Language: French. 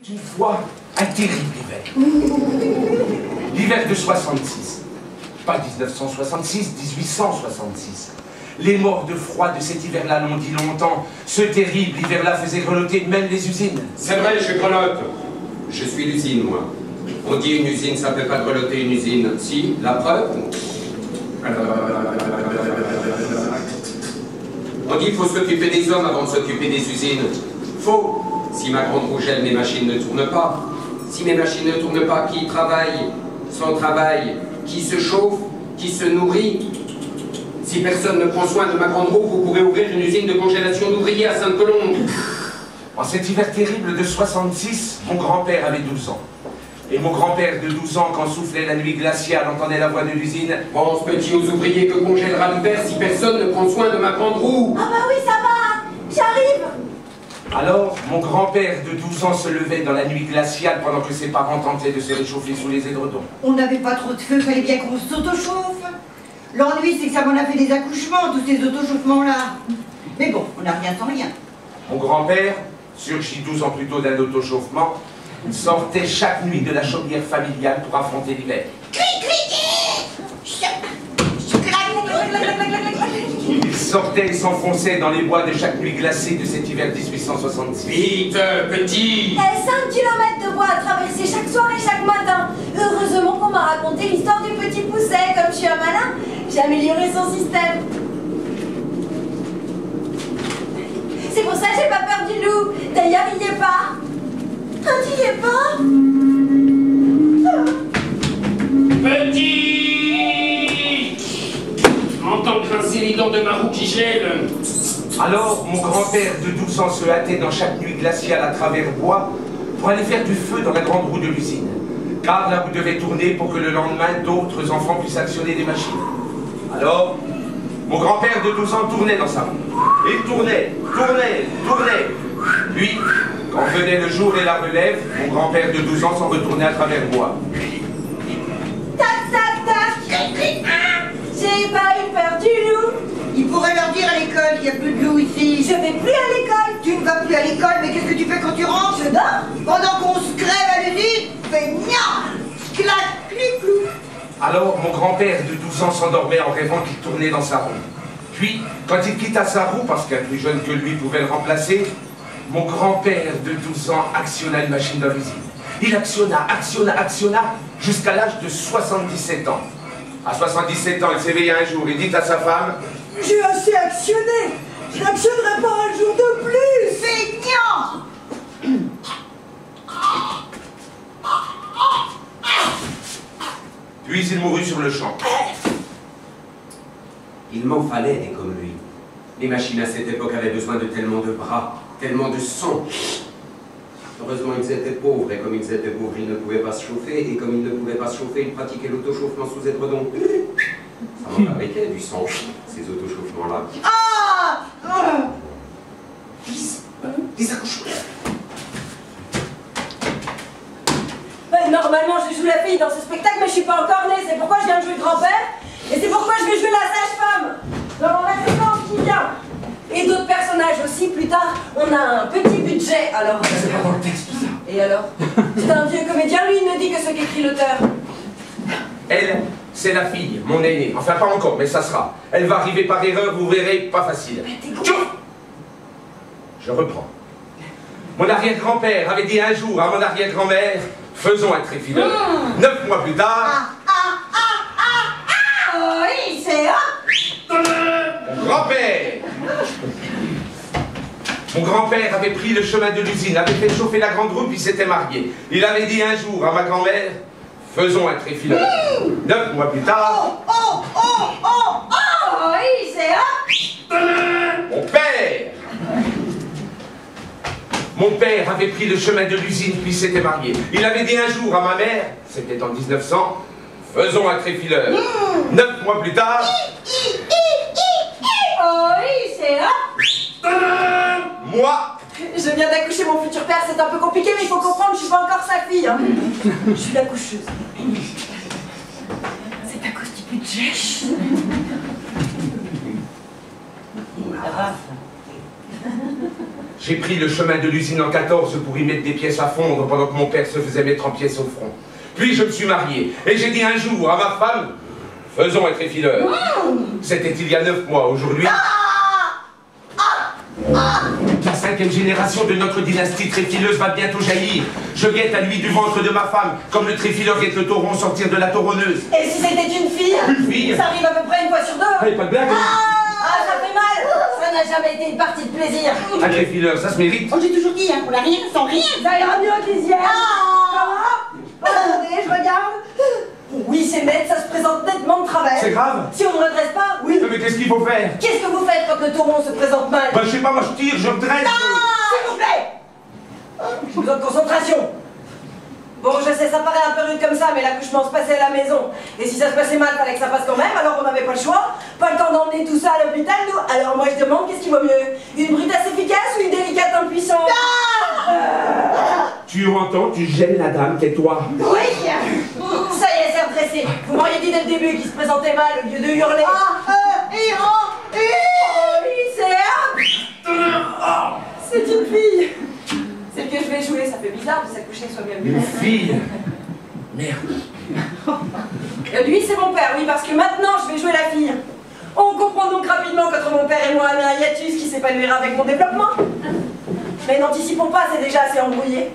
Une fois, un terrible hiver. L'hiver de 66. Pas 1966, 1866. Les morts de froid de cet hiver-là l'ont dit longtemps. Ce terrible hiver-là faisait grelotter même les usines. C'est vrai, je grelotte. Je suis l'usine, moi. On dit une usine, ça ne peut pas grelotter une usine. Si, la preuve. On dit qu'il faut s'occuper des hommes avant de s'occuper des usines. Faux. Si ma grande rougelle, mes machines ne tournent pas. Si mes machines ne tournent pas, qui travaille sans travail? Qui se chauffe? Qui se nourrit? Si personne ne prend soin de ma grande roue, vous pourrez ouvrir une usine de congélation d'ouvriers à Sainte-Colombe. En cet hiver terrible de 66, mon grand-père avait 12 ans. Et mon grand-père de 12 ans, quand soufflait la nuit glaciale, entendait la voix de l'usine. Pense petit aux ouvriers que congélera l'hiver si personne ne prend soin de ma grande roue. Ah bah oui, ça va, j'arrive. Alors, mon grand-père de 12 ans se levait dans la nuit glaciale pendant que ses parents tentaient de se réchauffer sous les édredons. On n'avait pas trop de feu, fallait bien qu'on s'autochauffe. L'ennui, c'est que ça m'en a fait des accouchements, tous ces autochauffements-là. Mais bon, on n'a rien sans rien. Mon grand-père, surgi 12 ans plus tôt d'un autochauffement, sortait chaque nuit de la chaumière familiale pour affronter l'hiver. Il sortait et s'enfonçait dans les bois de chaque nuit glacée de cet hiver 1866. Vite, petit! 5 kilomètres de bois à traverser chaque soir et chaque matin. Heureusement qu'on m'a raconté l'histoire du petit pousset. Comme je suis un malin, j'ai amélioré son système. C'est pour ça que j'ai pas peur du loup. D'ailleurs, il n'y est pas. Quand il n'y est pas... Petit! Entends grincer les dents de ma roue qui gèle. Alors, mon grand-père de 12 ans se hâtait dans chaque nuit glaciale à travers bois pour aller faire du feu dans la grande roue de l'usine. Car la roue devait tourner pour que le lendemain, d'autres enfants puissent actionner des machines. Alors, mon grand-père de 12 ans tournait dans sa roue. Il tournait. Puis, quand venait le jour et la relève, mon grand-père de 12 ans s'en retournait à travers bois. Tac, tac, tac. J'ai pas eu peur du loup. Il pourrait leur dire à l'école qu'il n'y a plus de loup ici. Je vais plus à l'école. Tu ne vas plus à l'école, mais qu'est-ce que tu fais quand tu rentres? Je dors. Pendant qu'on se crève à l'usine, fais nia, clac, clic, clou. Alors, mon grand-père de 12 ans s'endormait en rêvant qu'il tournait dans sa roue. Puis, quand il quitta sa roue, parce qu'un plus jeune que lui pouvait le remplacer, mon grand-père de 12 ans actionna une machine dans l'usine. Il actionna, jusqu'à l'âge de 77 ans. À 77 ans, il s'éveilla un jour et dit à sa femme: J'ai assez actionné. Je n'actionnerai pas un jour de plus. Feignant. Puis il mourut sur le champ. Il m'en fallait des comme lui. Les machines à cette époque avaient besoin de tellement de bras, tellement de sang. Heureusement, ils étaient pauvres, et comme ils étaient pauvres, ils ne pouvaient pas se chauffer, et comme ils ne pouvaient pas se chauffer, ils pratiquaient l'autochauffement sous édredon. Ça m'en fabriquait du sang, ces autochauffements-là. Ah, Des accouchements. Normalement, je joue la fille dans ce spectacle, mais je suis pas encore née. C'est pourquoi je viens de jouer le grand-père, et c'est pourquoi je vais jouer la sage-femme dans la séquence qui vient. Et d'autres personnages aussi. Plus tard, on a un petit budget. Alors. C'est pas dans le texte, tout ça. Et alors? C'est un vieux comédien, lui, il ne dit que ce qu'écrit l'auteur. Elle, c'est la fille, mon aînée. Enfin, pas encore, mais ça sera. Elle va arriver par erreur, vous verrez, pas facile. Tchou! Je reprends. Mon arrière-grand-père avait dit un jour à mon arrière-grand-mère: faisons un tréfileur. 9 mois plus tard... oh, oui, c'est Mon grand-père! Mon grand-père avait pris le chemin de l'usine, avait fait chauffer la grande roue, puis s'était marié. Il avait dit un jour à ma grand-mère: faisons un tréfileur. 9 mois plus tard... oh, oui, c'est Mon père! Mon père avait pris le chemin de l'usine, puis s'était marié. Il avait dit un jour à ma mère, c'était en 1900, faisons un tréfileur. 9 mois plus tard... Oh oui, c'est Moi... Je viens d'accoucher mon futur père, c'est un peu compliqué, mais il faut comprendre, je suis pas encore sa fille. Hein. Je suis l'accoucheuse. C'est à cause du budget. J'ai pris le chemin de l'usine en 14 pour y mettre des pièces à fondre pendant que mon père se faisait mettre en pièces au front. Puis je me suis marié et j'ai dit un jour à ma femme, faisons un tréfileur. C'était il y a 9 mois. Aujourd'hui, la 5e génération de notre dynastie tréfileuse va bientôt jaillir. Je guette à lui du ventre de ma femme, comme le tréfileur guette le tauron sortir de la tauronneuse. Et si c'était une fille? Une fille? Ça arrive à peu près une fois sur 2. Allez, pas de blague. Ah, ça fait mal. Ça n'a jamais été une partie de plaisir. Un tréfileur, ça se mérite. Oh, j'ai toujours dit, hein, on n'a rien sans rien. Ça ira mieux que les hier. Attendez, je regarde. Oui, c'est net, ça se présente nettement de travers. C'est grave. Si on ne redresse pas, oui. Mais qu'est-ce qu'il faut faire? Qu'est-ce que vous faites quand le tauron se présente mal? Bah, je sais pas, moi je tire, je redresse. S'il vous plaît. J'ai besoin de concentration. Bon, je sais, ça paraît un peu rude comme ça, mais l'accouchement se passait à la maison. Et si ça se passait mal, fallait que ça passe quand même, alors on n'avait pas le choix. Pas le temps d'emmener tout ça à l'hôpital, nous. Alors moi je demande, qu'est-ce qui vaut mieux? Une brutasse efficace ou une délicate impuissante? Tu entends, tu gênes la dame, tais-toi. Oui. Ça y est, c'est redressé. Vous m'auriez dit dès le début qu'il se présentait mal au lieu de hurler. C'est une fille. Celle que je vais jouer, ça fait bizarre de s'accoucher soi-même. Une fille? Merde. Lui, c'est mon père, oui, parce que maintenant, je vais jouer la fille. On comprend donc rapidement qu'entre mon père et moi, il y a un hiatus qui s'épanouira avec mon développement. Mais n'anticipons pas, c'est déjà assez embrouillé.